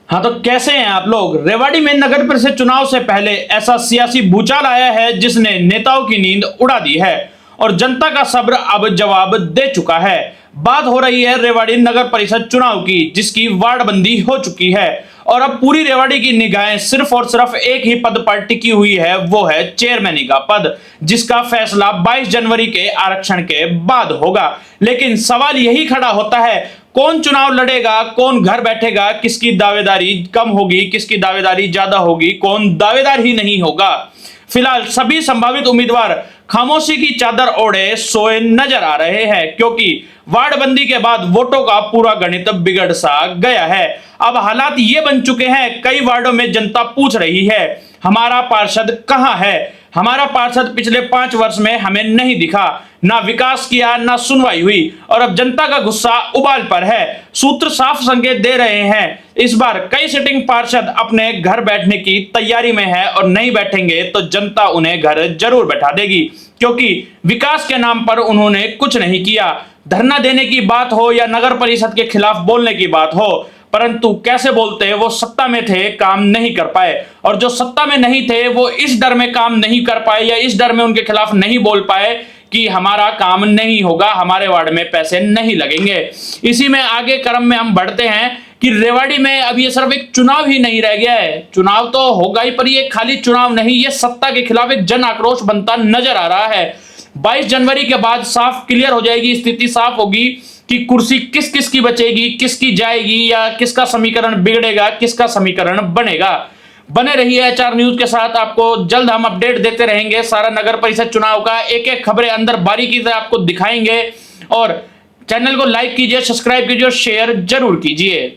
हाँ तो कैसे हैं आप लोग। रेवाड़ी में नगर परिषद चुनाव से पहले ऐसा सियासी भूचाल आया है जिसने नेताओं की नींद उड़ा दी है और जनता का सब्र अब जवाब दे चुका है। बात हो रही है रेवाड़ी नगर परिषद चुनाव की, जिसकी वार्डबंदी हो चुकी है और अब पूरी रेवाड़ी की निगाहें सिर्फ और सिर्फ एक ही पद पर टिकी हुई है, वो है चेयरमैनी का पद, जिसका फैसला 22 जनवरी के आरक्षण के बाद होगा। लेकिन सवाल यही खड़ा होता है, कौन चुनाव लड़ेगा, कौन घर बैठेगा, किसकी दावेदारी कम होगी, किसकी दावेदारी ज्यादा होगी, कौन दावेदार ही नहीं होगा। फिलहाल सभी संभावित उम्मीदवार खामोशी की चादर ओढ़े सोए नजर आ रहे हैं, क्योंकि वार्डबंदी के बाद वोटों का पूरा गणित बिगड़ सा गया है। अब हालात ये बन चुके हैं, कई वार्डों में जनता पूछ रही है हमारा पार्षद कहां है। हमारा पार्षद पिछले 5 वर्ष में हमें नहीं दिखा, ना विकास किया, ना सुनवाई हुई और अब जनता का गुस्सा उबाल पर है। सूत्र साफ संकेत दे रहे हैं, इस बार कई सिटिंग पार्षद अपने घर बैठने की तैयारी में है और नहीं बैठेंगे तो जनता उन्हें घर जरूर बैठा देगी, क्योंकि विकास के नाम पर उन्होंने कुछ नहीं किया। धरना देने की बात हो या नगर परिषद के खिलाफ बोलने की बात हो, परंतु कैसे बोलते वो सत्ता में थे काम नहीं कर पाए, और जो सत्ता में नहीं थे वो इस डर में काम नहीं कर पाए या इस डर में उनके खिलाफ नहीं बोल पाए कि हमारा काम नहीं होगा, हमारे वार्ड में पैसे नहीं लगेंगे। इसी में आगे क्रम में हम बढ़ते हैं कि रेवाड़ी में अब ये सिर्फ एक चुनाव ही नहीं रह गया है, चुनाव तो होगा ही पर ये खाली चुनाव नहीं, ये सत्ता के खिलाफ एक जन आक्रोश बनता नजर आ रहा है। 22 जनवरी के बाद साफ क्लियर हो जाएगी, स्थिति साफ होगी कि कुर्सी किस किस की बचेगी, किसकी जाएगी या किसका समीकरण बिगड़ेगा, किसका समीकरण बनेगा। बने रहिए एचआर न्यूज के साथ, आपको जल्द हम अपडेट देते रहेंगे सारा नगर परिषद चुनाव का, एक एक खबरें अंदर बारीकी से आपको दिखाएंगे। और चैनल को लाइक कीजिए, सब्सक्राइब कीजिए और शेयर जरूर कीजिए।